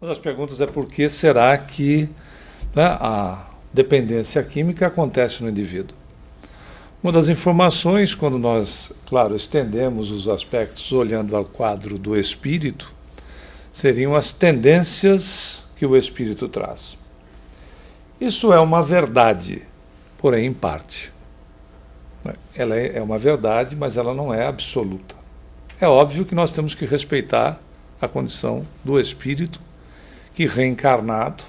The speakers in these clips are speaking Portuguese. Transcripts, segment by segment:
Uma das perguntas é por que será que, né, a dependência química acontece no indivíduo. Uma das informações, quando nós, claro, estendemos os aspectos olhando ao quadro do espírito, seriam as tendências que o espírito traz. Isso é uma verdade, porém em parte. Ela é uma verdade, mas ela não é absoluta. É óbvio que nós temos que respeitar a condição do espírito que, reencarnado,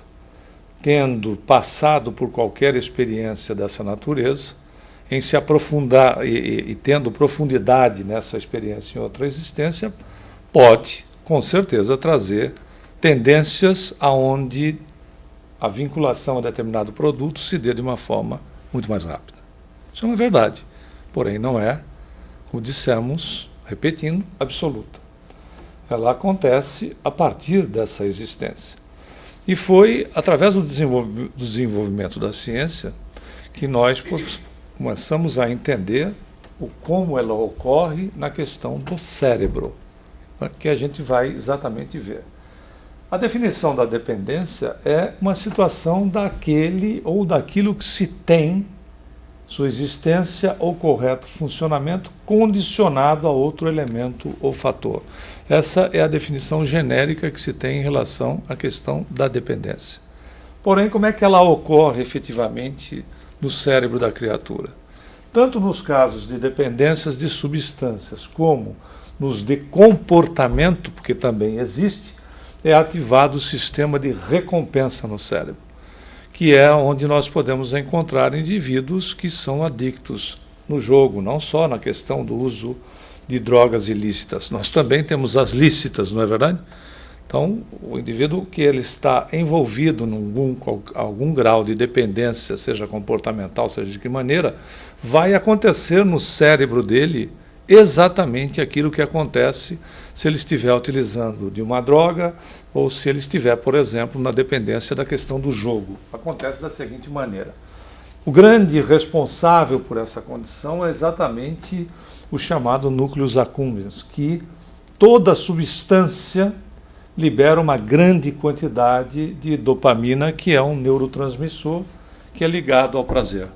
tendo passado por qualquer experiência dessa natureza, em se aprofundar e tendo profundidade nessa experiência em outra existência, pode, com certeza, trazer tendências aonde a vinculação a determinado produto se dê de uma forma muito mais rápida. Isso é uma verdade, porém não é, como dissemos, repetindo, absoluta. Ela acontece a partir dessa existência. E foi através do desenvolvimento da ciência que nós começamos a entender como ela ocorre na questão do cérebro, que a gente vai exatamente ver. A definição da dependência é uma situação daquele ou daquilo que se tem, sua existência ou correto funcionamento, condicionado a outro elemento ou fator. Essa é a definição genérica que se tem em relação à questão da dependência. Porém, como é que ela ocorre efetivamente no cérebro da criatura? Tanto nos casos de dependências de substâncias, como nos de comportamento, porque também existe, é ativado o sistema de recompensa no cérebro, que é onde nós podemos encontrar indivíduos que são adictos no jogo, não só na questão do uso de drogas ilícitas. Nós também temos as lícitas, não é verdade? Então, o indivíduo que ele está envolvido em algum grau de dependência, seja comportamental, seja de que maneira, vai acontecer no cérebro dele exatamente aquilo que acontece se ele estiver utilizando de uma droga ou se ele estiver, por exemplo, na dependência da questão do jogo. Acontece da seguinte maneira. O grande responsável por essa condição é exatamente o chamado núcleus accumbens, que toda substância libera uma grande quantidade de dopamina, que é um neurotransmissor que é ligado ao prazer.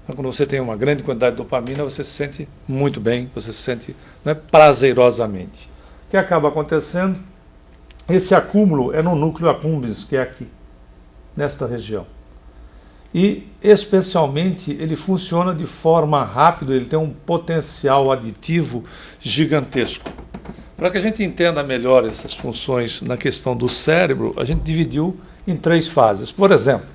Então, quando você tem uma grande quantidade de dopamina, você se sente muito bem, você se sente, né, prazerosamente. O que acaba acontecendo? Esse acúmulo é no núcleo accumbens, que é aqui, nesta região. E, especialmente, ele funciona de forma rápida, ele tem um potencial aditivo gigantesco. Para que a gente entenda melhor essas funções na questão do cérebro, a gente dividiu em 3 fases. Por exemplo,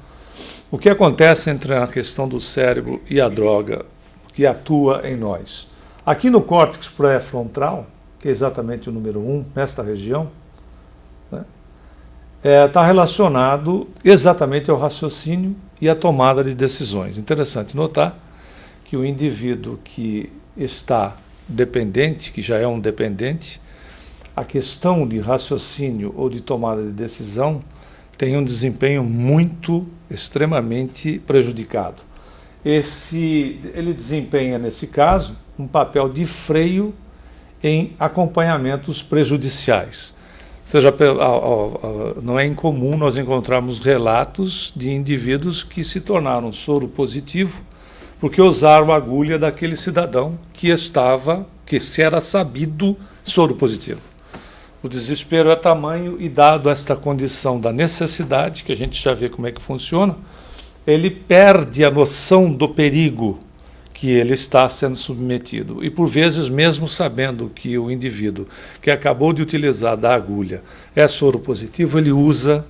o que acontece entre a questão do cérebro e a droga que atua em nós? Aqui no córtex pré-frontal, que é exatamente o número 1, nesta região, né, está relacionado exatamente ao raciocínio e à tomada de decisões. Interessante notar que o indivíduo que está dependente, que já é um dependente, a questão de raciocínio ou de tomada de decisão tem um desempenho extremamente prejudicado. Ele desempenha, nesse caso, um papel de freio em acompanhamentos prejudiciais. Não é incomum nós encontrarmos relatos de indivíduos que se tornaram soro positivo porque usaram a agulha daquele cidadão que se era sabido soro positivo. O desespero é tamanho e, dado esta condição da necessidade, que a gente já vê como é que funciona, ele perde a noção do perigo que ele está sendo submetido. E, por vezes, mesmo sabendo que o indivíduo que acabou de utilizar da agulha é soro positivo, ele usa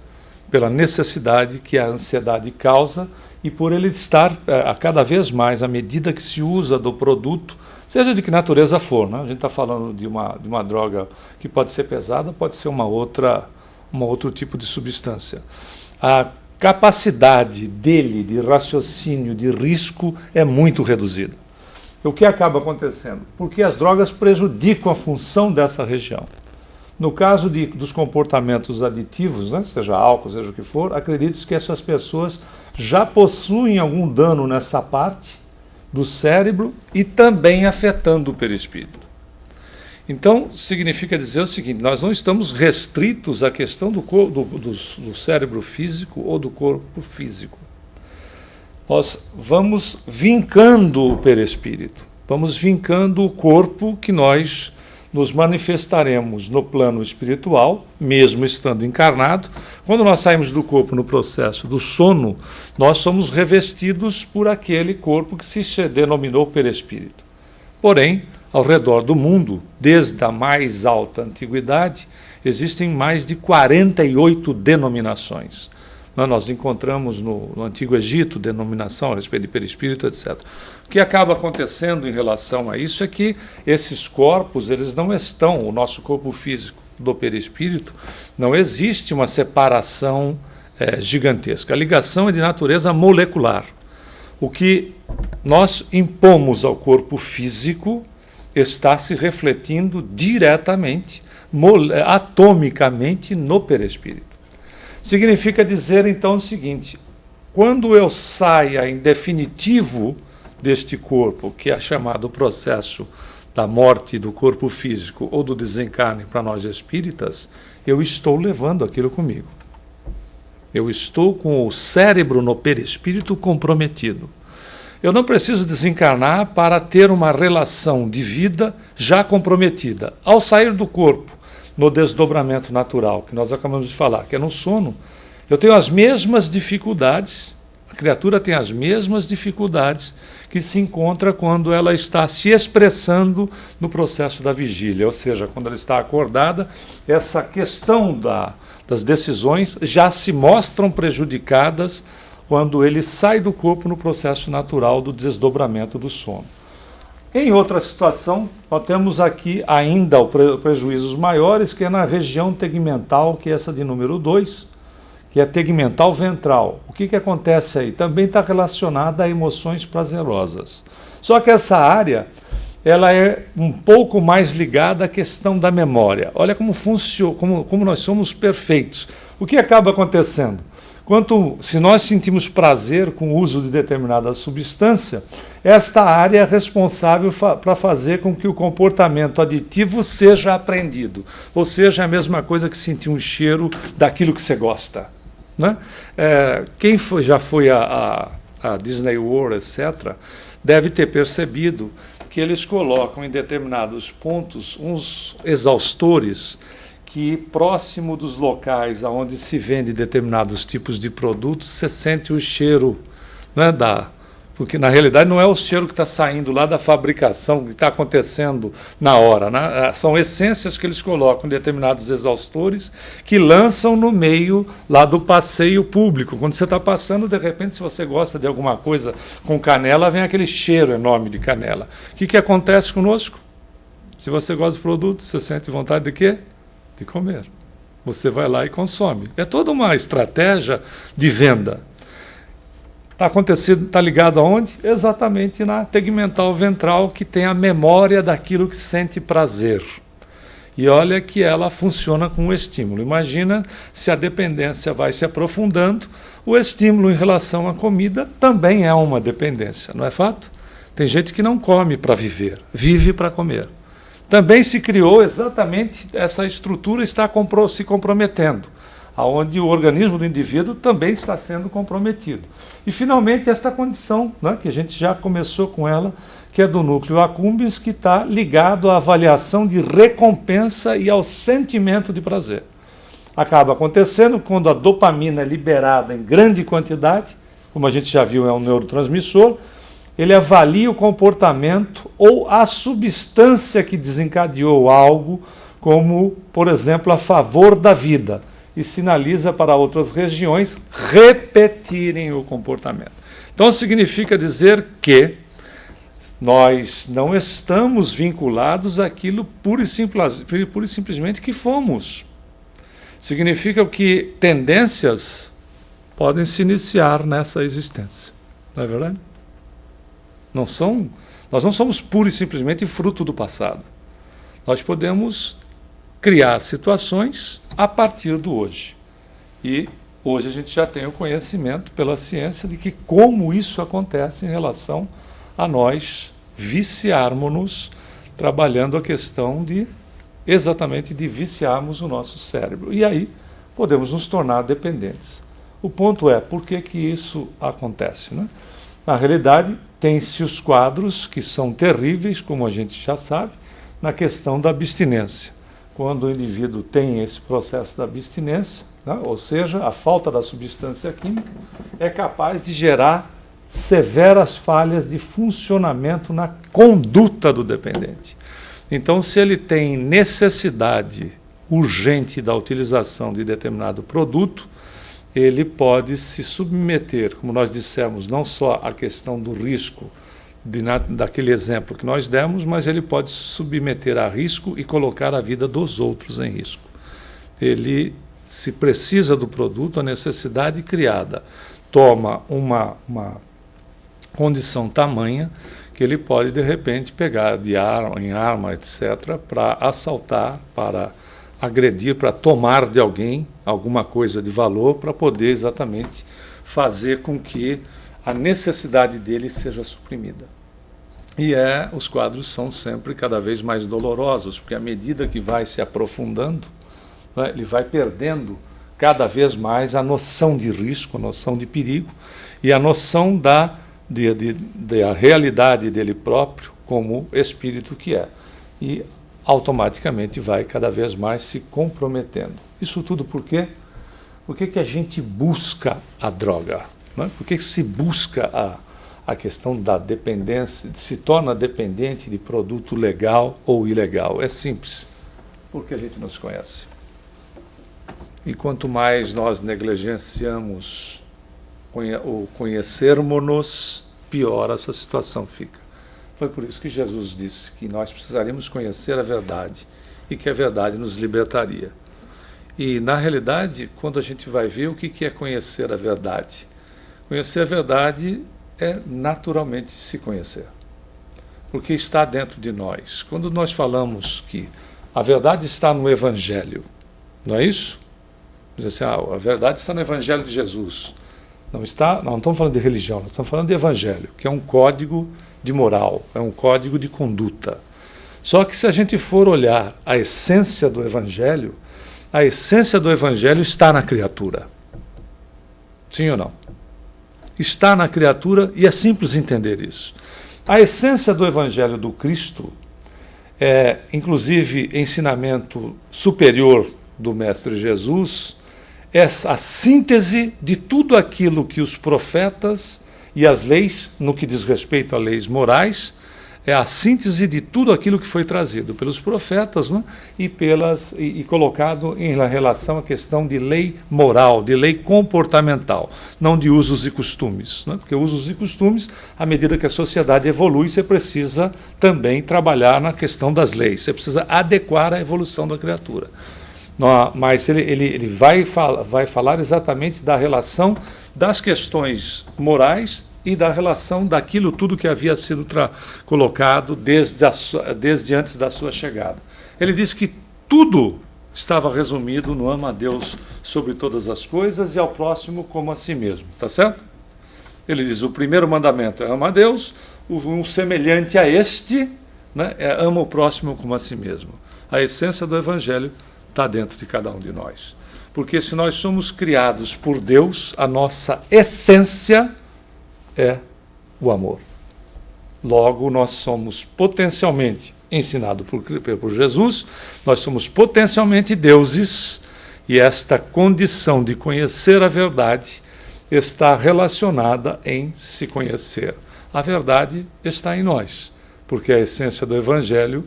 pela necessidade que a ansiedade causa e por ele estar, a cada vez mais, à medida que se usa do produto, seja de que natureza for, né? A gente está falando de uma droga que pode ser pesada, pode ser um outro tipo de substância. A capacidade dele de raciocínio, de risco, é muito reduzida. O que acaba acontecendo? Porque as drogas prejudicam a função dessa região. No caso dos comportamentos aditivos, né, seja álcool, seja o que for, acredite-se que essas pessoas já possuem algum dano nessa parte do cérebro e também afetando o perispírito. Então, significa dizer o seguinte: nós não estamos restritos à questão do cérebro físico ou do corpo físico. Nós vamos vincando o perispírito, vamos vincando o corpo que nós nos manifestaremos no plano espiritual, mesmo estando encarnado. Quando nós saímos do corpo no processo do sono, nós somos revestidos por aquele corpo que se denominou perispírito. Porém, ao redor do mundo, desde a mais alta antiguidade, existem mais de 48 denominações. Nós encontramos no Antigo Egito denominação a respeito de perispírito, etc. O que acaba acontecendo em relação a isso é que esses corpos, eles não estão, o nosso corpo físico do perispírito, não existe uma separação gigantesca. A ligação é de natureza molecular. O que nós impomos ao corpo físico está se refletindo diretamente, atomicamente, no perispírito. Significa dizer, então, o seguinte: quando eu saia em definitivo deste corpo, que é chamado processo da morte do corpo físico ou do desencarne para nós espíritas, eu estou levando aquilo comigo. Eu estou com o cérebro no perispírito comprometido. Eu não preciso desencarnar para ter uma relação de vida já comprometida. Ao sair do corpo, no desdobramento natural, que nós acabamos de falar, que é no sono, eu tenho as mesmas dificuldades, a criatura tem as mesmas dificuldades que se encontra quando ela está se expressando no processo da vigília, ou seja, quando ela está acordada, essa questão das decisões já se mostram prejudicadas quando ele sai do corpo no processo natural do desdobramento do sono. Em outra situação, nós temos aqui ainda prejuízos maiores, que é na região tegmental, que é essa de número 2, que é tegmental ventral. O que acontece aí? Também está relacionada a emoções prazerosas. Só que essa área, ela é um pouco mais ligada à questão da memória. Olha como funciona, como nós somos perfeitos. O que acaba acontecendo? Se nós sentimos prazer com o uso de determinada substância, esta área é responsável para fazer com que o comportamento aditivo seja aprendido. Ou seja, a mesma coisa que sentir um cheiro daquilo que você gosta. Né? Quem já foi a Disney World, etc., deve ter percebido que eles colocam em determinados pontos uns exaustores que, próximo dos locais onde se vende determinados tipos de produtos, você sente o cheiro, né, porque na realidade não é o cheiro que está saindo lá da fabricação, que está acontecendo na hora, né? São essências que eles colocam em determinados exaustores que lançam no meio lá do passeio público. Quando você está passando, de repente, se você gosta de alguma coisa com canela, vem aquele cheiro enorme de canela. O que acontece conosco? Se você gosta do produto, você sente vontade de quê? De comer. Você vai lá e consome. É toda uma estratégia de venda. Está ligado aonde? Exatamente na tegmental ventral, que tem a memória daquilo que sente prazer. E olha que ela funciona com o estímulo. Imagina se a dependência vai se aprofundando, o estímulo em relação à comida também é uma dependência, não é fato? Tem gente que não come para viver, vive para comer. Também se criou exatamente essa estrutura, está se comprometendo, onde o organismo do indivíduo também está sendo comprometido. E, finalmente, esta condição, né, que a gente já começou com ela, que é do núcleo accumbens, que está ligado à avaliação de recompensa e ao sentimento de prazer. Acaba acontecendo quando a dopamina é liberada em grande quantidade, como a gente já viu, é um neurotransmissor. Ele avalia o comportamento ou a substância que desencadeou algo, como, por exemplo, a favor da vida, e sinaliza para outras regiões repetirem o comportamento. Então, significa dizer que nós não estamos vinculados àquilo pura e simplesmente que fomos. Significa que tendências podem se iniciar nessa existência. Não é verdade? Nós não somos pura e simplesmente fruto do passado. Nós podemos criar situações a partir do hoje. E hoje a gente já tem o conhecimento pela ciência de que como isso acontece em relação a nós viciarmos-nos trabalhando a questão de exatamente de viciarmos o nosso cérebro. E aí podemos nos tornar dependentes. O ponto é, por que que isso acontece, né? Na realidade, tem-se os quadros que são terríveis, como a gente já sabe, na questão da abstinência. Quando o indivíduo tem esse processo da abstinência, né, ou seja, a falta da substância química, é capaz de gerar severas falhas de funcionamento na conduta do dependente. Então, se ele tem necessidade urgente da utilização de determinado produto, ele pode se submeter, como nós dissemos, não só à questão do risco daquele exemplo que nós demos, mas ele pode se submeter a risco e colocar a vida dos outros em risco. Ele, se precisa do produto, a necessidade criada toma uma condição tamanha que ele pode, de repente, pegar em arma, etc., para assaltar, para agredir, para tomar de alguém alguma coisa de valor, para poder exatamente fazer com que a necessidade dele seja suprimida. E os quadros são sempre cada vez mais dolorosos, porque à medida que vai se aprofundando, né, ele vai perdendo cada vez mais a noção de risco, a noção de perigo e a noção da realidade dele próprio como espírito que é. E automaticamente vai cada vez mais se comprometendo. Isso tudo por quê? Por que a gente busca a droga? Né? Por que se busca a questão da dependência, se torna dependente de produto legal ou ilegal? É simples, porque a gente não se conhece. E quanto mais nós negligenciamos o conhecermos-nos, pior essa situação fica. Foi por isso que Jesus disse que nós precisaríamos conhecer a verdade e que a verdade nos libertaria. E, na realidade, quando a gente vai ver o que é conhecer a verdade, conhecer a verdade é naturalmente se conhecer, porque está dentro de nós. Quando nós falamos que a verdade está no Evangelho, não é isso? Diz assim, a verdade está no Evangelho de Jesus. Não estamos falando de religião, nós estamos falando de Evangelho, que é um código de moral, é um código de conduta. Só que se a gente for olhar a essência do Evangelho está na criatura. Sim ou não? Está na criatura e é simples entender isso. A essência do Evangelho do Cristo é, inclusive, ensinamento superior do Mestre Jesus, é a síntese de tudo aquilo que os profetas e as leis, no que diz respeito a leis morais, é a síntese de tudo aquilo que foi trazido pelos profetas, né? e colocado em relação à questão de lei moral, de lei comportamental, não de usos e costumes. Né? Porque usos e costumes, à medida que a sociedade evolui, você precisa também trabalhar na questão das leis, você precisa adequar a evolução da criatura. Mas ele vai falar exatamente da relação das questões morais e da relação daquilo tudo que havia sido colocado desde antes da sua chegada. Ele diz que tudo estava resumido no ama a Deus sobre todas as coisas e ao próximo como a si mesmo, tá certo? Ele diz, o primeiro mandamento é ama a Deus, um semelhante a este, né, é ama o próximo como a si mesmo. A essência do Evangelho está dentro de cada um de nós. Porque se nós somos criados por Deus, a nossa essência é o amor. Logo, nós somos potencialmente, ensinado por Jesus, nós somos potencialmente deuses, e esta condição de conhecer a verdade está relacionada em se conhecer. A verdade está em nós, porque a essência do Evangelho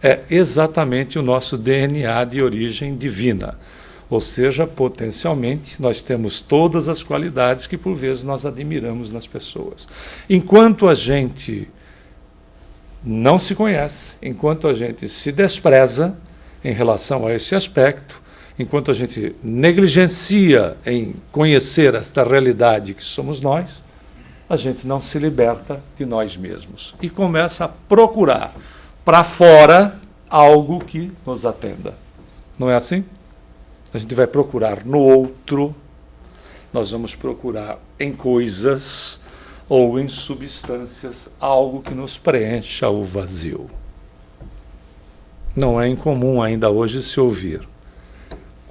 é exatamente o nosso DNA de origem divina. Ou seja, potencialmente, nós temos todas as qualidades que, por vezes, nós admiramos nas pessoas. Enquanto a gente não se conhece, enquanto a gente se despreza em relação a esse aspecto, enquanto a gente negligencia em conhecer esta realidade que somos nós, a gente não se liberta de nós mesmos e começa a procurar para fora algo que nos atenda. Não é assim? A gente vai procurar no outro, nós vamos procurar em coisas ou em substâncias algo que nos preencha o vazio. não é incomum ainda hoje se ouvir: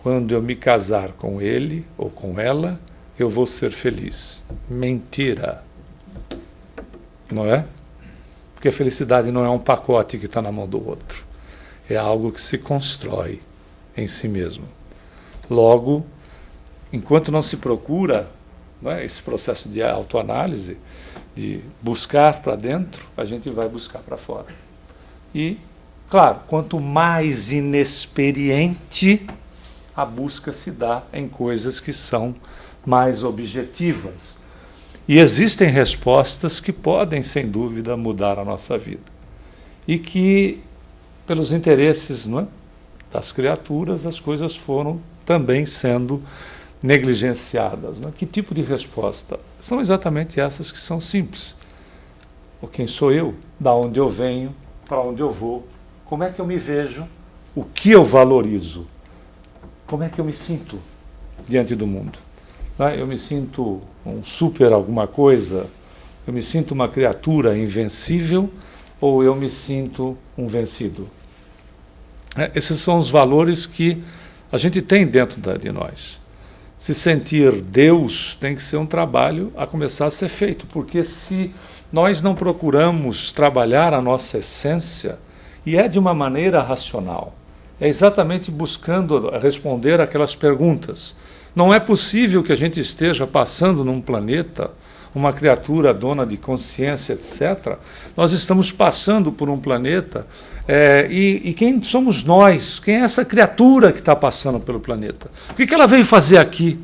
quando eu me casar com ele ou com ela, eu vou ser feliz. Mentira. Não é? Porque a felicidade não é um pacote que está na mão do outro. É algo que se constrói em si mesmo. Logo, enquanto não se procura, não é, esse processo de autoanálise, de buscar para dentro, a gente vai buscar para fora. E, claro, quanto mais inexperiente, a busca se dá em coisas que são mais objetivas. E existem respostas que podem, sem dúvida, mudar a nossa vida. E que, pelos interesses, não é, das criaturas, as coisas foram também sendo negligenciadas. Não é? Que tipo de resposta? São exatamente essas que são simples. O quem sou eu? Da onde eu venho? Para onde eu vou? Como é que eu me vejo? O que eu valorizo? Como é que eu me sinto diante do mundo? Eu me sinto um super alguma coisa? Eu me sinto uma criatura invencível? Ou eu me sinto um vencido? Esses são os valores que a gente tem dentro de nós. Se sentir Deus tem que ser um trabalho a começar a ser feito, porque se nós não procuramos trabalhar a nossa essência, e é de uma maneira racional, é exatamente buscando responder aquelas perguntas. Não é possível que a gente esteja passando num planeta, uma criatura dona de consciência, etc. Nós estamos passando por um planeta, e quem somos nós? Quem é essa criatura que está passando pelo planeta? O que ela veio fazer aqui?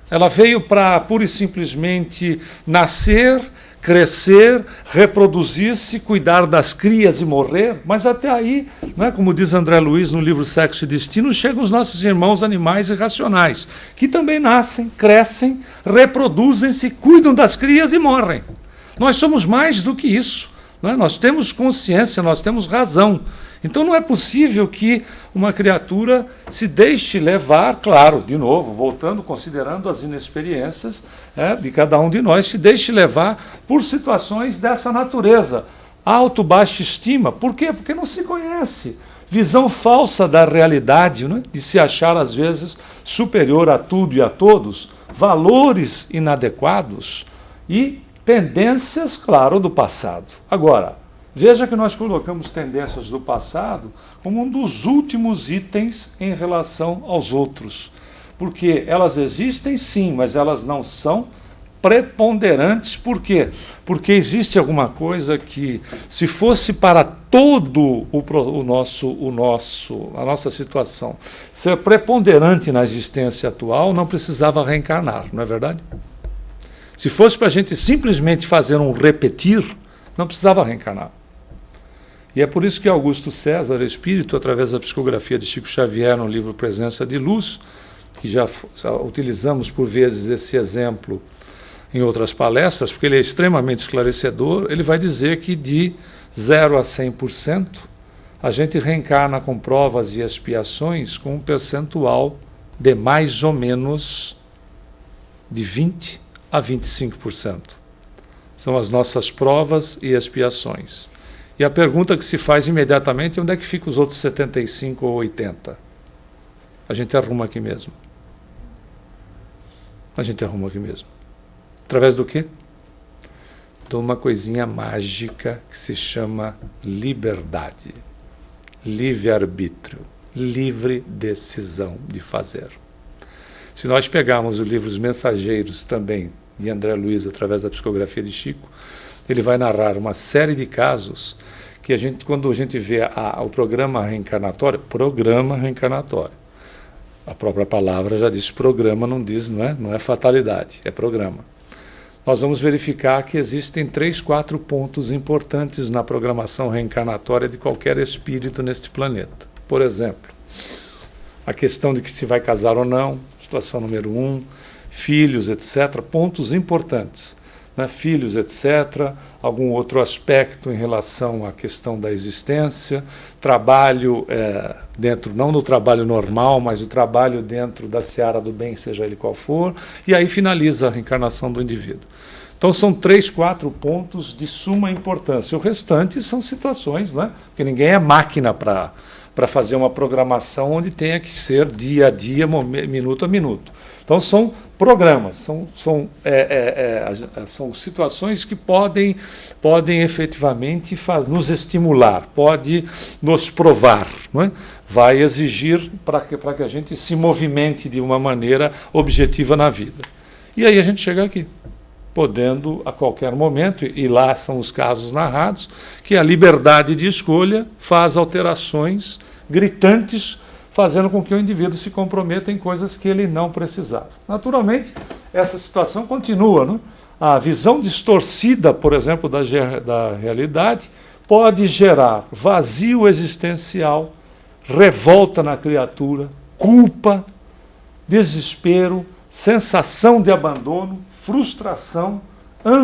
Ela veio para pura e simplesmente nascer, crescer, reproduzir-se, cuidar das crias e morrer, mas até aí, não é, como diz André Luiz no livro Sexo e Destino, chegam os nossos irmãos animais irracionais, que também nascem, crescem, reproduzem-se, cuidam das crias e morrem. Nós somos mais do que isso, não é? Nós temos consciência, nós temos razão. Então não é possível que uma criatura se deixe levar, claro, de novo, voltando, considerando as inexperiências de cada um de nós, se deixe levar por situações dessa natureza. Alto, baixa estima. Por quê? Porque não se conhece. Visão falsa da realidade, né? De se achar, às vezes, superior a tudo e a todos, valores inadequados e tendências, claro, do passado. Agora, veja que nós colocamos tendências do passado como um dos últimos itens em relação aos outros. Porque elas existem sim, mas elas não são preponderantes. Por quê? Porque existe alguma coisa que, se fosse para todo a nossa situação ser preponderante na existência atual, não precisava reencarnar, não é verdade? Se fosse para a gente simplesmente fazer um repetir, não precisava reencarnar. E é por isso que Augusto César, espírito, através da psicografia de Chico Xavier, no livro Presença de Luz, que já utilizamos por vezes esse exemplo em outras palestras, porque ele é extremamente esclarecedor, ele vai dizer que de 0 a 100%, a gente reencarna com provas e expiações com um percentual de mais ou menos de 20 a 25%. São as nossas provas e expiações. E a pergunta que se faz imediatamente é: onde é que ficam os outros 75 ou 80? A gente arruma aqui mesmo. A gente arruma aqui mesmo. Através do quê? De uma coisinha mágica que se chama liberdade. Livre-arbítrio. Livre decisão de fazer. Se nós pegarmos os livros Mensageiros também, de André Luiz, através da psicografia de Chico, ele vai narrar uma série de casos que quando a gente vê o programa reencarnatório, a própria palavra já diz programa, não é fatalidade, é programa. Nós vamos verificar que existem 3, 4 pontos importantes na programação reencarnatória de qualquer espírito neste planeta. Por exemplo, a questão de que se vai casar ou não, situação número 1, filhos, etc., pontos importantes. Filhos, etc., algum outro aspecto em relação à questão da existência, trabalho dentro, não no trabalho normal, mas o trabalho dentro da seara do bem, seja ele qual for, e aí finaliza a reencarnação do indivíduo. Então são 3, 4 pontos de suma importância. O restante são situações, porque ninguém é máquina para para fazer uma programação onde tenha que ser dia a dia, minuto a minuto. Então são programas, são situações que podem efetivamente nos estimular, pode nos provar, não é? Vai exigir para que a gente se movimente de uma maneira objetiva na vida. E aí a gente chega aqui, podendo a qualquer momento, e lá são os casos narrados, que a liberdade de escolha faz alterações gritantes, fazendo com que o indivíduo se comprometa em coisas que ele não precisava. Naturalmente, essa situação continua, não? A visão distorcida, por exemplo, da realidade, pode gerar vazio existencial, revolta na criatura, culpa, desespero, sensação de abandono, frustração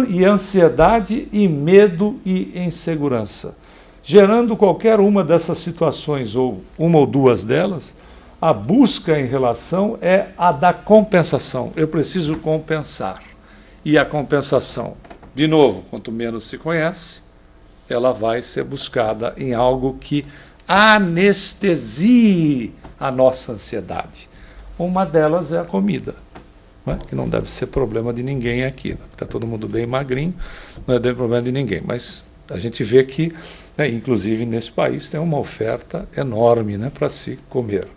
e ansiedade e medo e insegurança. Gerando qualquer uma dessas situações, ou uma ou duas delas, a busca em relação é a da compensação. Eu preciso compensar. E a compensação, de novo, quanto menos se conhece, ela vai ser buscada em algo que anestesie a nossa ansiedade. Uma delas é a comida, né? Que não deve ser problema de ninguém aqui. Né? Está todo mundo bem magrinho, não é problema de ninguém. Mas a gente vê que, né, inclusive nesse país, tem uma oferta enorme, né, para se comer.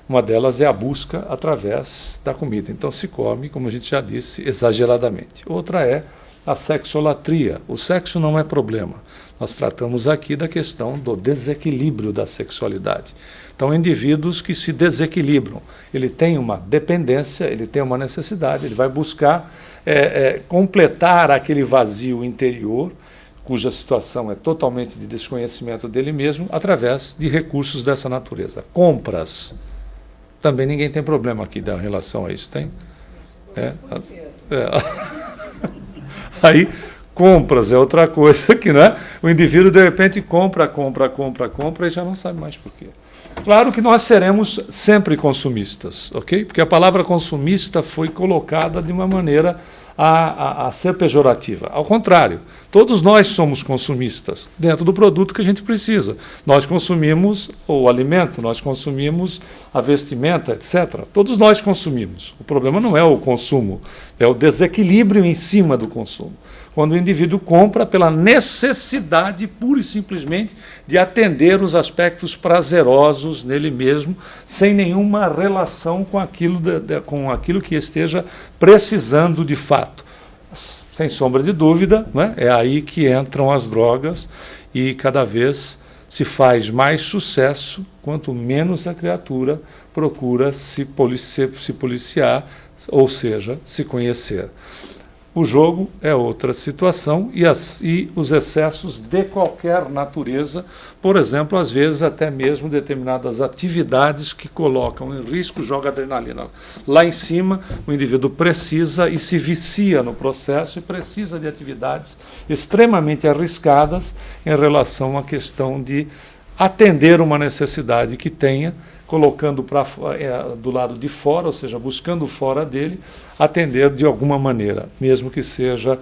Uma delas é a busca através da comida. Então se come, como a gente já disse, exageradamente. Outra é a sexolatria. O sexo não é problema. Nós tratamos aqui da questão do desequilíbrio da sexualidade. Então, indivíduos que se desequilibram, ele tem uma dependência, ele tem uma necessidade, ele vai buscar completar aquele vazio interior, cuja situação é totalmente de desconhecimento dele mesmo, através de recursos dessa natureza. Compras. Também ninguém tem problema aqui da relação a isso, tem? Aí, compras é outra coisa que, né? O indivíduo, de repente, compra e já não sabe mais por quê. Claro que nós seremos sempre consumistas, ok? Porque a palavra consumista foi colocada de uma maneira a ser pejorativa. Ao contrário, todos nós somos consumistas dentro do produto que a gente precisa. Nós consumimos o alimento, nós consumimos a vestimenta, etc. Todos nós consumimos. O problema não é o consumo, é o desequilíbrio em cima do consumo. Quando o indivíduo compra pela necessidade, pura e simplesmente, de atender os aspectos prazerosos nele mesmo, sem nenhuma relação com aquilo que esteja precisando de fato. Sem sombra de dúvida, né? É aí que entram as drogas e cada vez se faz mais sucesso quanto menos a criatura procura se policiar, ou seja, se conhecer. O jogo é outra situação e os excessos de qualquer natureza, por exemplo, às vezes até mesmo determinadas atividades que colocam em risco, joga adrenalina. Lá em cima, o indivíduo precisa e se vicia no processo e precisa de atividades extremamente arriscadas em relação à questão de atender uma necessidade que tenha, colocando do lado de fora, ou seja, buscando fora dele, atender de alguma maneira, mesmo que seja,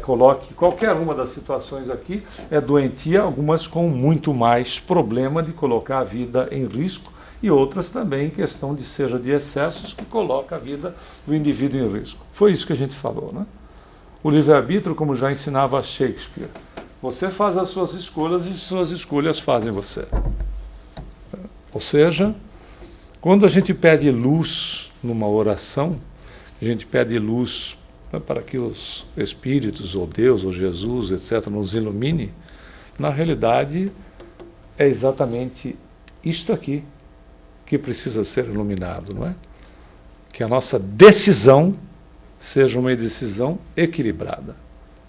coloque qualquer uma das situações aqui, é doentia, algumas com muito mais problema de colocar a vida em risco, e outras também em questão de excessos que coloca a vida do indivíduo em risco. Foi isso que a gente falou, né? O livre-arbítrio, como já ensinava Shakespeare, você faz as suas escolhas e suas escolhas fazem você. Ou seja, quando a gente pede luz numa oração, a gente pede luz, né, para que os espíritos, ou Deus, ou Jesus, etc., nos ilumine, na realidade é exatamente isto aqui que precisa ser iluminado, não é? Que a nossa decisão seja uma decisão equilibrada,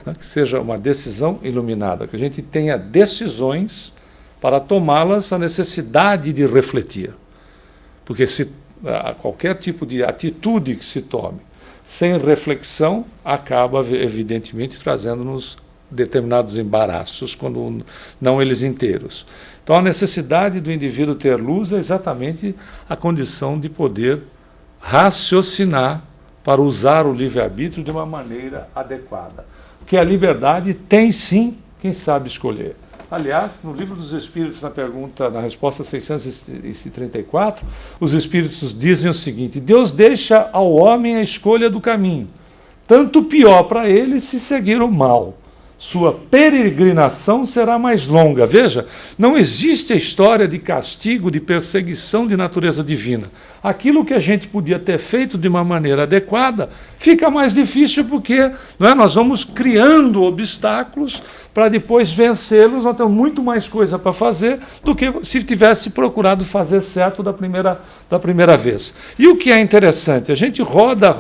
né? Que seja uma decisão iluminada, que a gente tenha decisões para tomá-las a necessidade de refletir. Porque qualquer tipo de atitude que se tome sem reflexão acaba, evidentemente, trazendo-nos determinados embaraços, quando não eles inteiros. Então, a necessidade do indivíduo ter luz é exatamente a condição de poder raciocinar para usar o livre-arbítrio de uma maneira adequada. Porque a liberdade tem, sim, quem sabe escolher. Aliás, no Livro dos Espíritos, na resposta 634, os Espíritos dizem o seguinte: Deus deixa ao homem a escolha do caminho, tanto pior para ele se seguir o mal. Sua peregrinação será mais longa. Veja, não existe a história de castigo, de perseguição de natureza divina. Aquilo que a gente podia ter feito de uma maneira adequada fica mais difícil porque nós vamos criando obstáculos para depois vencê-los. Nós temos muito mais coisa para fazer do que se tivesse procurado fazer certo da primeira vez. E o que é interessante, a gente roda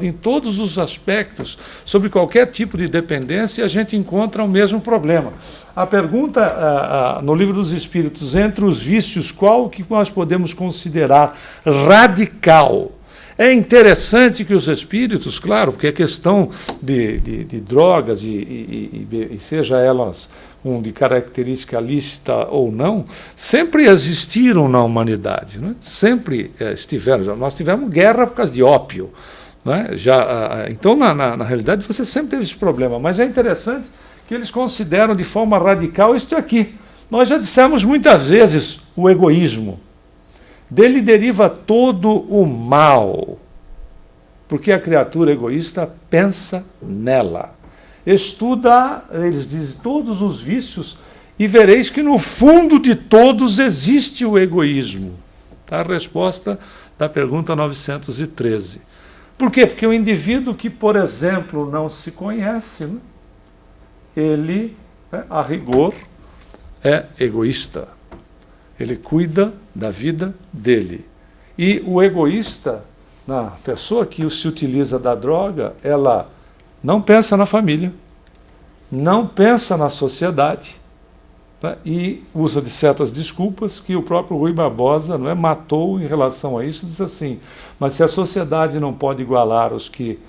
em todos os aspectos sobre qualquer tipo de dependência e a gente encontra o mesmo problema. A pergunta no Livro dos Espíritos, entre os vícios, qual que nós podemos considerar radical? É interessante que os espíritos, claro, porque a questão de drogas, e seja elas de característica lícita ou não, sempre existiram na humanidade, né? Sempre estiveram. Nós tivemos guerra por causa de ópio. Né? Então, na realidade, você sempre teve esse problema, mas é interessante que eles consideram de forma radical isto aqui. Nós já dissemos muitas vezes o egoísmo. Dele deriva todo o mal, porque a criatura egoísta pensa nela. Estuda, eles dizem, todos os vícios e vereis que no fundo de todos existe o egoísmo. Tá? A resposta da pergunta 913. Por quê? Porque o indivíduo que, por exemplo, não se conhece, né? Ele, a rigor, é egoísta. Ele cuida da vida dele. E o egoísta, na pessoa que se utiliza da droga, ela não pensa na família, não pensa na sociedade, né? E usa de certas desculpas que o próprio Rui Barbosa matou em relação a isso, diz assim: mas se a sociedade não pode igualar os que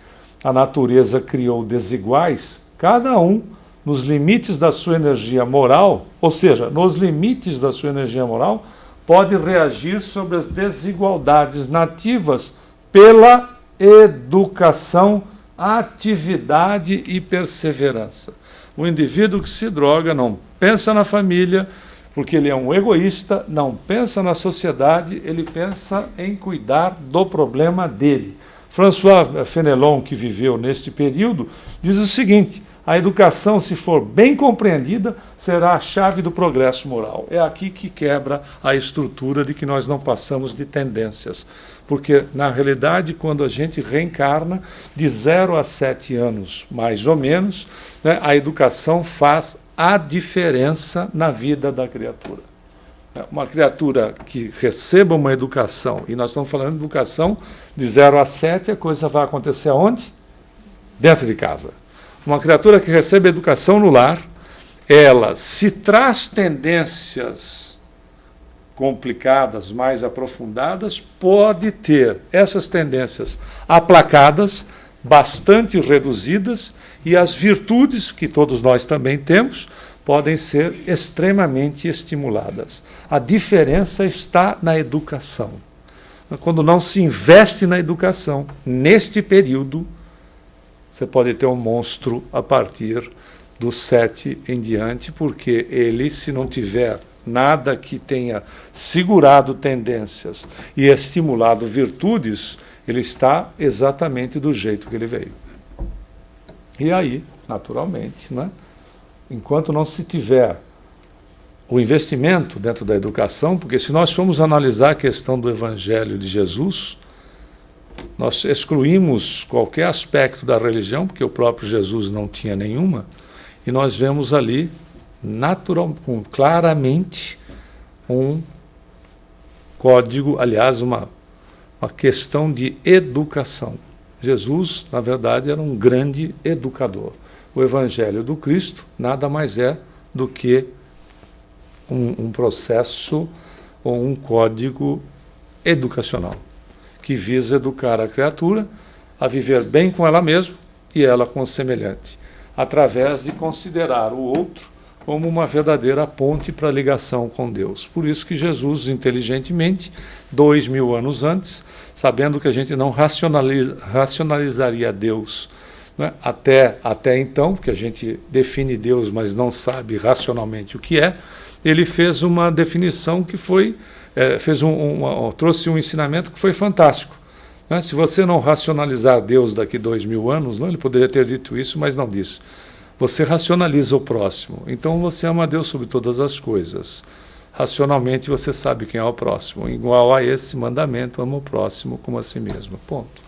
a natureza criou desiguais, cada um nos limites da sua energia moral, ou seja, nos limites da sua energia moral, pode reagir sobre as desigualdades nativas pela educação, atividade e perseverança. O indivíduo que se droga não pensa na família, porque ele é um egoísta, não pensa na sociedade, ele pensa em cuidar do problema dele. François Fenelon, que viveu neste período, diz o seguinte: a educação, se for bem compreendida, será a chave do progresso moral. É aqui que quebra a estrutura de que nós não passamos de tendências. Porque, na realidade, quando a gente reencarna, de 0 a 7 anos, mais ou menos, né, a educação faz a diferença na vida da criatura. Uma criatura que receba uma educação, e nós estamos falando de educação de 0 a 7, a coisa vai acontecer aonde? Dentro de casa. Uma criatura que recebe educação no lar, ela, se traz tendências complicadas, mais aprofundadas, pode ter essas tendências aplacadas, bastante reduzidas, e as virtudes, que todos nós também temos, podem ser extremamente estimuladas. A diferença está na educação. Quando não se investe na educação, neste período, você pode ter um monstro a partir dos 7 em diante, porque ele, se não tiver nada que tenha segurado tendências e estimulado virtudes, ele está exatamente do jeito que ele veio. E aí, naturalmente, né, enquanto não se tiver o investimento dentro da educação, porque se nós formos analisar a questão do Evangelho de Jesus, nós excluímos qualquer aspecto da religião, porque o próprio Jesus não tinha nenhuma, e nós vemos ali, claramente, um código, aliás, uma questão de educação. Jesus, na verdade, era um grande educador. O Evangelho do Cristo nada mais é do que um processo ou um código educacional, que visa educar a criatura a viver bem com ela mesma e ela com o semelhante, através de considerar o outro como uma verdadeira ponte para a ligação com Deus. Por isso que Jesus, inteligentemente, 2000 anos antes, sabendo que a gente não racionalizaria Deus né? Até então, porque a gente define Deus, mas não sabe racionalmente o que é, ele fez uma definição que foi, trouxe um ensinamento que foi fantástico. Né? Se você não racionalizar Deus daqui 2000 anos, não, ele poderia ter dito isso, mas não disse. Você racionaliza o próximo, então você ama Deus sobre todas as coisas. Racionalmente você sabe quem é o próximo. Igual a esse mandamento, ama o próximo como a si mesmo. Ponto.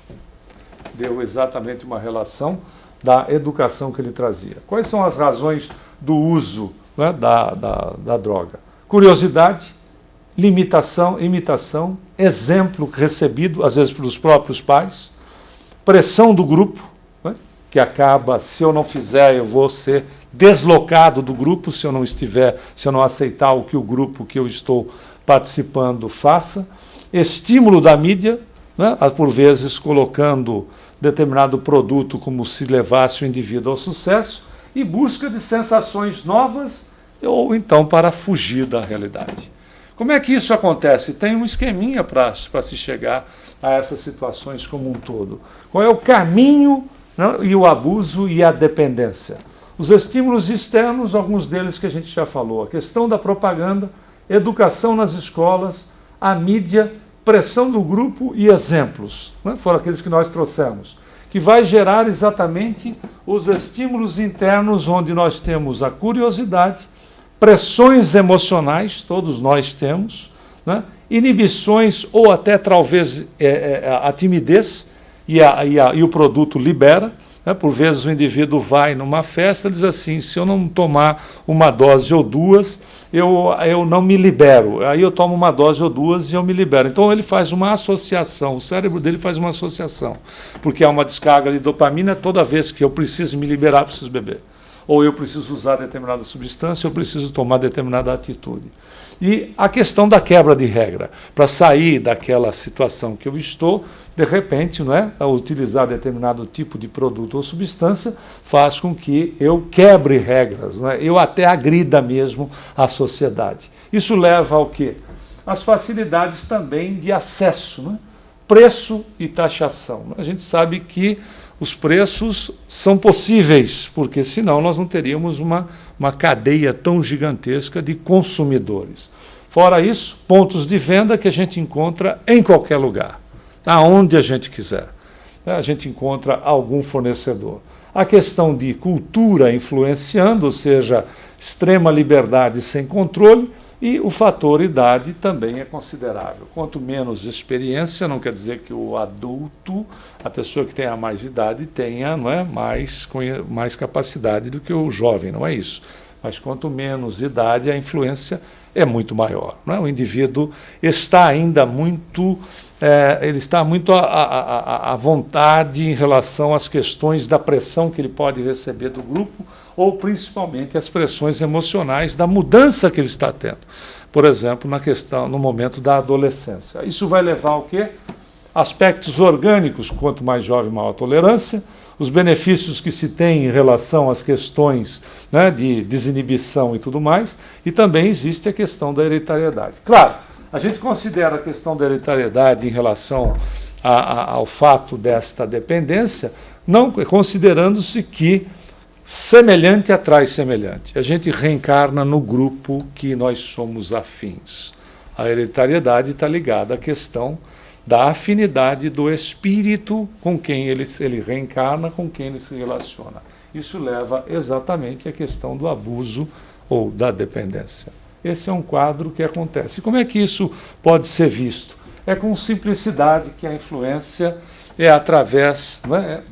Deu exatamente uma relação da educação que ele trazia. Quais são as razões do uso, né, da droga? Curiosidade, limitação, imitação, exemplo recebido, às vezes pelos próprios pais, pressão do grupo, né, que acaba, se eu não fizer, eu vou ser deslocado do grupo, se eu não aceitar o que o grupo que eu estou participando faça, estímulo da mídia, né, por vezes colocando determinado produto como se levasse o indivíduo ao sucesso, e busca de sensações novas, ou então para fugir da realidade. Como é que isso acontece? Tem um esqueminha para se chegar a essas situações como um todo. Qual é o caminho, né, e o abuso e a dependência? Os estímulos externos, alguns deles que a gente já falou, a questão da propaganda, educação nas escolas, a mídia, pressão do grupo e exemplos, né, foram aqueles que nós trouxemos, que vai gerar exatamente os estímulos internos, onde nós temos a curiosidade, pressões emocionais, todos nós temos, né, inibições ou até talvez a timidez, e o produto libera. Por vezes o indivíduo vai numa festa e diz assim, se eu não tomar uma dose ou duas, eu não me libero. Aí eu tomo uma dose ou duas e eu me libero. Então ele faz uma associação, o cérebro dele faz uma associação, porque há uma descarga de dopamina toda vez que eu preciso me liberar, preciso beber. Ou eu preciso usar determinada substância, eu preciso tomar determinada atitude. E a questão da quebra de regra, para sair daquela situação que eu estou, de repente, não é, ao utilizar determinado tipo de produto ou substância, faz com que eu quebre regras, não é? Eu até agrida mesmo a sociedade. Isso leva ao quê? As facilidades também de acesso, não é? Preço e taxação. A gente sabe que os preços são possíveis, porque senão nós não teríamos uma cadeia tão gigantesca de consumidores. Fora isso, pontos de venda que a gente encontra em qualquer lugar, aonde a gente quiser. A gente encontra algum fornecedor. A questão de cultura influenciando, ou seja, extrema liberdade sem controle, e o fator idade também é considerável. Quanto menos experiência, não quer dizer que o adulto, a pessoa que tenha mais idade, tenha, não é, mais capacidade do que o jovem, não é isso. Mas quanto menos idade, a influência é muito maior. Não é? O indivíduo está ainda muito, ele está muito à vontade em relação às questões da pressão que ele pode receber do grupo, ou principalmente as pressões emocionais da mudança que ele está tendo. Por exemplo, no momento da adolescência. Isso vai levar ao quê? Aspectos orgânicos, quanto mais jovem, maior tolerância, os benefícios que se tem em relação às questões, né, de desinibição e tudo mais, e também existe a questão da hereditariedade. Claro, a gente considera a questão da hereditariedade em relação ao fato desta dependência, não considerando-se que semelhante atrai semelhante. A gente reencarna no grupo que nós somos afins. A hereditariedade está ligada à questão da afinidade do espírito com quem ele reencarna, com quem ele se relaciona. Isso leva exatamente à questão do abuso ou da dependência. Esse é um quadro que acontece. Como é que isso pode ser visto? É com simplicidade que a influência é através, não é,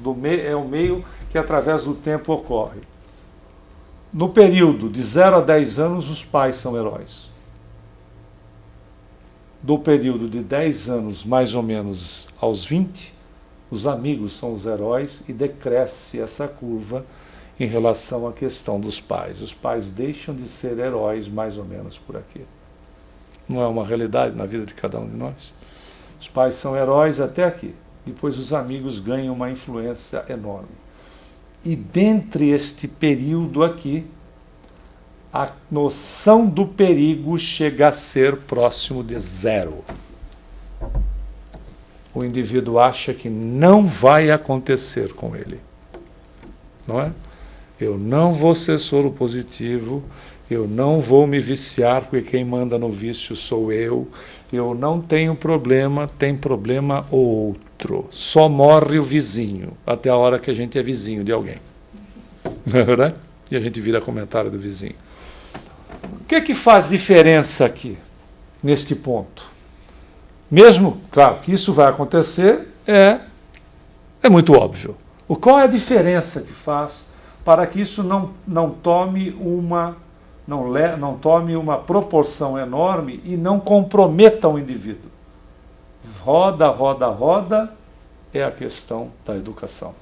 é o meio que através do tempo ocorre. No período de 0 a 10 anos, os pais são heróis. Do período de 10 anos, mais ou menos aos 20, os amigos são os heróis e decresce essa curva em relação à questão dos pais. Os pais deixam de ser heróis mais ou menos por aqui. Não é uma realidade na vida de cada um de nós? Os pais são heróis até aqui. Depois os amigos ganham uma influência enorme. E dentre este período aqui, a noção do perigo chega a ser próximo de zero. O indivíduo acha que não vai acontecer com ele. não é? Eu não vou ser soro positivo, eu não vou me viciar, porque quem manda no vício sou eu não tenho problema, tem problema o outro. Só morre o vizinho, até a hora que a gente é vizinho de alguém. Não é verdade? E a gente vira comentário do vizinho. O que faz diferença aqui, neste ponto? Mesmo, claro, que isso vai acontecer, é muito óbvio. Qual é a diferença que faz para que isso não tome uma proporção enorme e não comprometa o indivíduo? Roda, roda, roda é a questão da educação.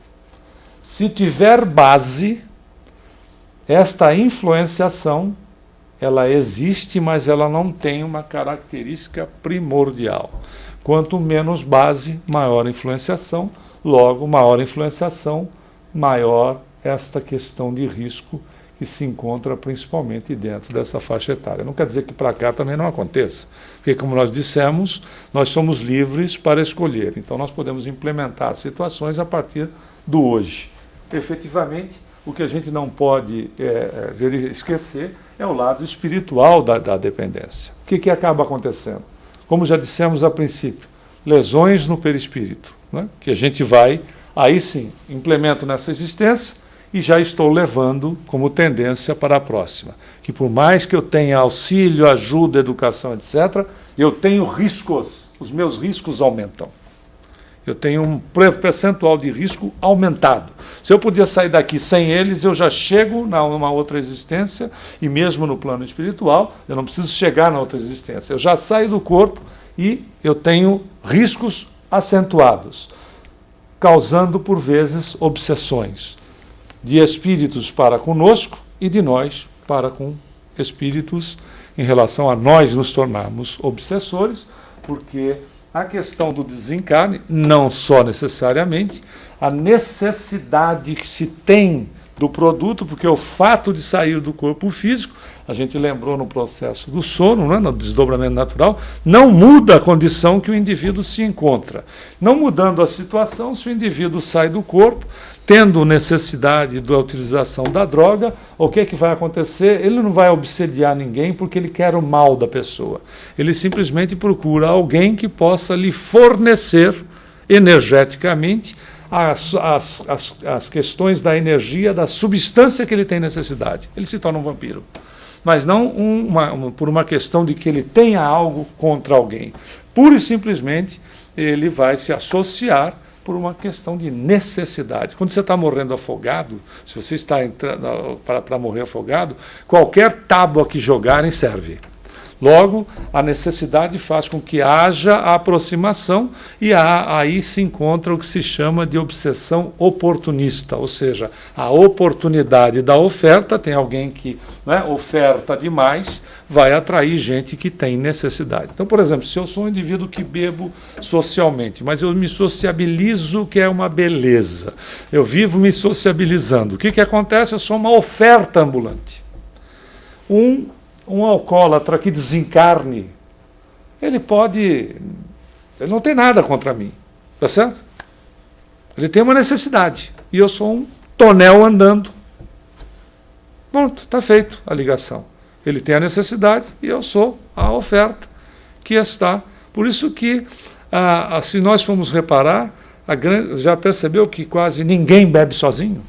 Se tiver base, esta influenciação, ela existe, mas ela não tem uma característica primordial. Quanto menos base, maior influenciação. Logo, maior influenciação, maior esta questão de risco que se encontra principalmente dentro dessa faixa etária. Não quer dizer que para cá também não aconteça, porque, como nós dissemos, nós somos livres para escolher. Então, nós podemos implementar situações a partir do hoje. Efetivamente, o que a gente não pode esquecer é o lado espiritual da dependência. O que acaba acontecendo? Como já dissemos a princípio, lesões no perispírito, né? Que a gente vai, aí sim, implemento nessa existência e já estou levando como tendência para a próxima. Que por mais que eu tenha auxílio, ajuda, educação, etc., eu tenho riscos, os meus riscos aumentam. Eu tenho um percentual de risco aumentado. Se eu podia sair daqui sem eles, eu já chego numa outra existência, e mesmo no plano espiritual, eu não preciso chegar na outra existência. Eu já saio do corpo e eu tenho riscos acentuados, causando, por vezes, obsessões de espíritos para conosco e de nós para com espíritos, em relação a nós nos tornarmos obsessores, porque a questão do desencarne, não só necessariamente, a necessidade que se tem do produto, porque o fato de sair do corpo físico, a gente lembrou no processo do sono, né, no desdobramento natural, não muda a condição que o indivíduo se encontra. Não mudando a situação, se o indivíduo sai do corpo, tendo necessidade da utilização da droga, o que vai acontecer? Ele não vai obsediar ninguém porque ele quer o mal da pessoa. Ele simplesmente procura alguém que possa lhe fornecer energeticamente as questões da energia, da substância que ele tem necessidade. Ele se torna um vampiro. Mas não por uma questão de que ele tenha algo contra alguém. Pura e simplesmente ele vai se associar por uma questão de necessidade. Quando você está morrendo afogado, se você está entrando para morrer afogado, qualquer tábua que jogarem serve. Logo, a necessidade faz com que haja a aproximação e aí se encontra o que se chama de obsessão oportunista, ou seja, a oportunidade da oferta, tem alguém que oferta demais, vai atrair gente que tem necessidade. Então, por exemplo, se eu sou um indivíduo que bebo socialmente, mas eu me sociabilizo, que é uma beleza, eu vivo me sociabilizando, o que acontece? Eu sou uma oferta ambulante. Um alcoólatra que desencarne, ele não tem nada contra mim, tá certo? Ele tem uma necessidade, e eu sou um tonel andando. Pronto, está feito a ligação. Ele tem a necessidade e eu sou a oferta que está. Por isso que, se nós formos reparar, já percebeu que quase ninguém bebe sozinho?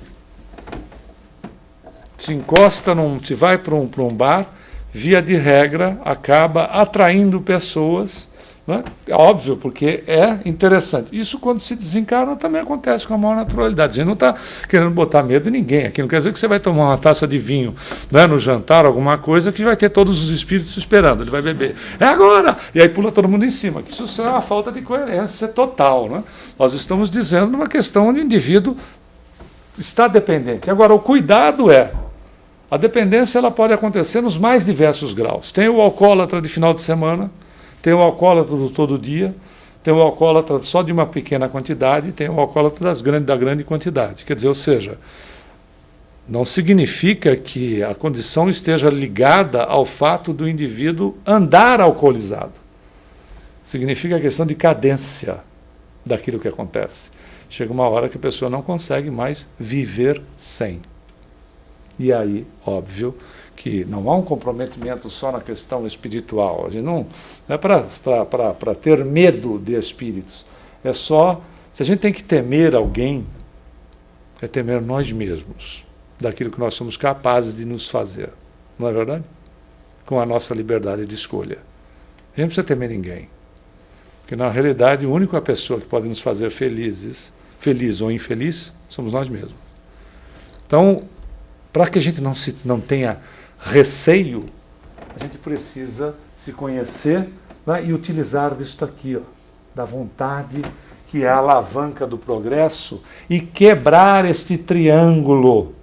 Se vai para um bar, via de regra, acaba atraindo pessoas, né? É óbvio, porque é interessante. Isso, quando se desencarna, também acontece com a maior naturalidade. A gente não está querendo botar medo em ninguém. Aqui não quer dizer que você vai tomar uma taça de vinho, né, no jantar, alguma coisa, que vai ter todos os espíritos esperando. Ele vai beber. É agora! E aí pula todo mundo em cima. Isso é uma falta de coerência total. Né? Nós estamos dizendo numa questão onde o indivíduo está dependente. Agora, o cuidado a dependência ela pode acontecer nos mais diversos graus. Tem o alcoólatra de final de semana, tem o alcoólatra do todo dia, tem o alcoólatra só de uma pequena quantidade, tem o alcoólatra da grande quantidade. Quer dizer, ou seja, não significa que a condição esteja ligada ao fato do indivíduo andar alcoolizado. Significa a questão de cadência. daquilo que acontece. Chega uma hora que a pessoa não consegue mais viver sem. E aí, óbvio, que não há um comprometimento só na questão espiritual. A gente não é para ter medo de espíritos. É só, se a gente tem que temer alguém, é temer nós mesmos, daquilo que nós somos capazes de nos fazer. Não é verdade? Com a nossa liberdade de escolha. A gente não precisa temer ninguém. Porque, na realidade, a única pessoa que pode nos fazer felizes, feliz ou infeliz, somos nós mesmos. Então, para que a gente não tenha receio, a gente precisa se conhecer, né, e utilizar disso aqui, ó, da vontade, que é a alavanca do progresso, e quebrar este triângulo,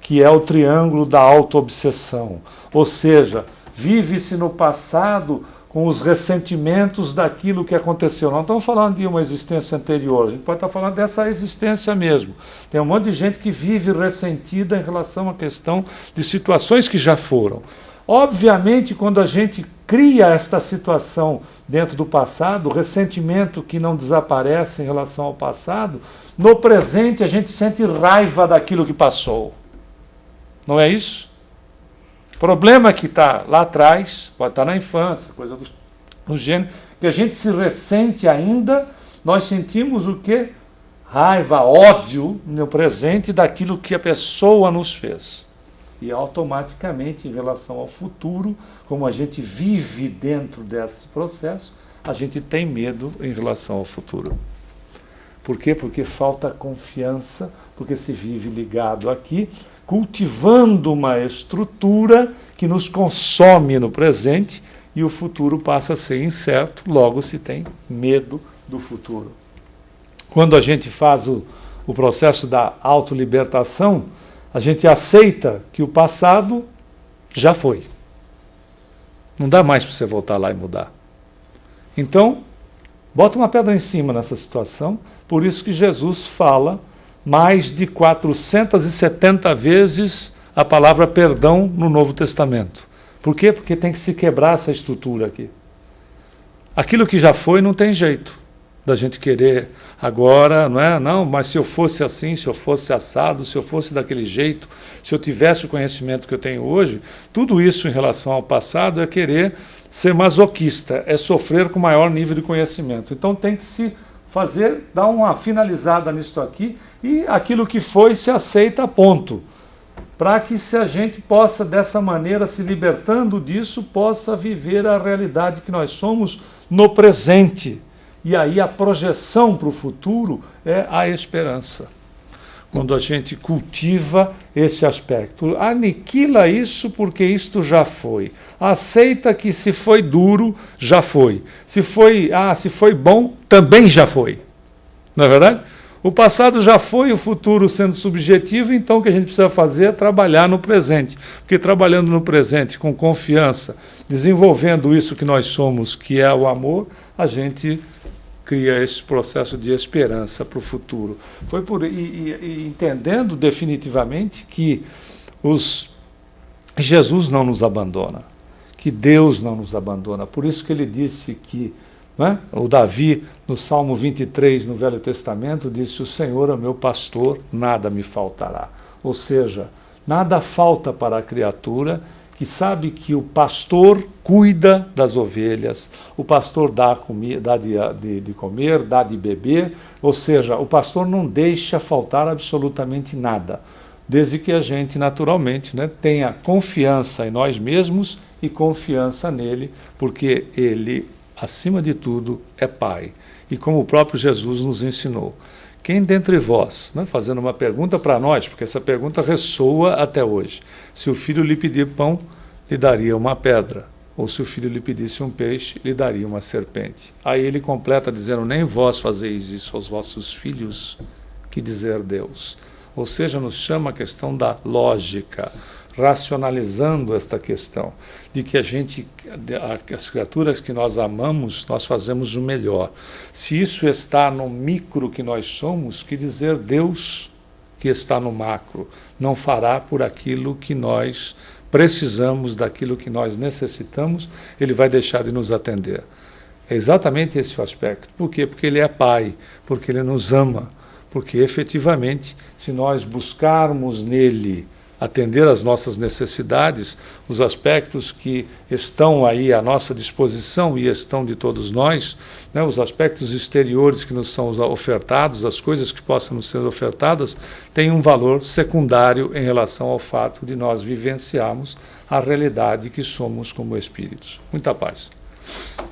que é o triângulo da auto-obsessão. Ou seja, vive-se no passado com os ressentimentos daquilo que aconteceu. Não estamos falando de uma existência anterior, a gente pode estar falando dessa existência mesmo. Tem um monte de gente que vive ressentida em relação à questão de situações que já foram. Obviamente, quando a gente cria esta situação dentro do passado, o ressentimento que não desaparece em relação ao passado, no presente a gente sente raiva daquilo que passou. Não é isso? O problema que está lá atrás, pode estar na infância, coisa do gênero, que a gente se ressente ainda, nós sentimos o quê? Raiva, ódio no presente daquilo que a pessoa nos fez. E automaticamente, em relação ao futuro, como a gente vive dentro desse processo, a gente tem medo em relação ao futuro. Por quê? Porque falta confiança, porque se vive ligado aqui, cultivando uma estrutura que nos consome no presente e o futuro passa a ser incerto, logo se tem medo do futuro. Quando a gente faz o processo da autolibertação, a gente aceita que o passado já foi. Não dá mais para você voltar lá e mudar. Então, bota uma pedra em cima nessa situação, por isso que Jesus fala mais de 470 vezes a palavra perdão no Novo Testamento. Por quê? Porque tem que se quebrar essa estrutura aqui. Aquilo que já foi não tem jeito da gente querer agora, não é? Não, mas se eu fosse assim, se eu fosse assado, se eu fosse daquele jeito, se eu tivesse o conhecimento que eu tenho hoje, tudo isso em relação ao passado é querer ser masoquista, é sofrer com maior nível de conhecimento. Então tem que se fazer, dar uma finalizada nisso aqui, e aquilo que foi se aceita a ponto. Para que se a gente possa, dessa maneira, se libertando disso, possa viver a realidade que nós somos no presente. E aí a projeção para o futuro é a esperança. Quando a gente cultiva esse aspecto, aniquila isso porque isto já foi. Aceita que se foi duro, já foi. Se foi bom, também já foi. Não é verdade? O passado já foi, o futuro sendo subjetivo, então o que a gente precisa fazer é trabalhar no presente. Porque trabalhando no presente com confiança, desenvolvendo isso que nós somos, que é o amor, a gente cria esse processo de esperança para o futuro. Foi e entendendo definitivamente que Jesus não nos abandona, que Deus não nos abandona. Por isso que ele disse que, o Davi, no Salmo 23, no Velho Testamento, disse: o Senhor é meu pastor, nada me faltará. Ou seja, nada falta para a criatura que sabe que o pastor cuida das ovelhas, o pastor dá de comer, dá de beber, ou seja, o pastor não deixa faltar absolutamente nada, desde que a gente naturalmente tenha confiança em nós mesmos e confiança nele, porque ele, acima de tudo, é Pai. E como o próprio Jesus nos ensinou, quem dentre vós, fazendo uma pergunta para nós, porque essa pergunta ressoa até hoje, se o filho lhe pedir pão, lhe daria uma pedra, ou se o filho lhe pedisse um peixe, lhe daria uma serpente. Aí ele completa dizendo: nem vós fazeis isso aos vossos filhos, que dizer Deus. Ou seja, nos chama a questão da lógica, racionalizando esta questão, de que as criaturas que nós amamos, nós fazemos o melhor. Se isso está no micro que nós somos, que dizer Deus que está no macro, não fará por aquilo que nós precisamos, daquilo que nós necessitamos, ele vai deixar de nos atender. É exatamente esse o aspecto. Por quê? Porque Ele é Pai, porque Ele nos ama, porque efetivamente, se nós buscarmos nele atender às nossas necessidades, os aspectos que estão aí à nossa disposição e estão de todos nós, né, os aspectos exteriores que nos são ofertados, as coisas que possam nos ser ofertadas, têm um valor secundário em relação ao fato de nós vivenciarmos a realidade que somos como espíritos. Muita paz.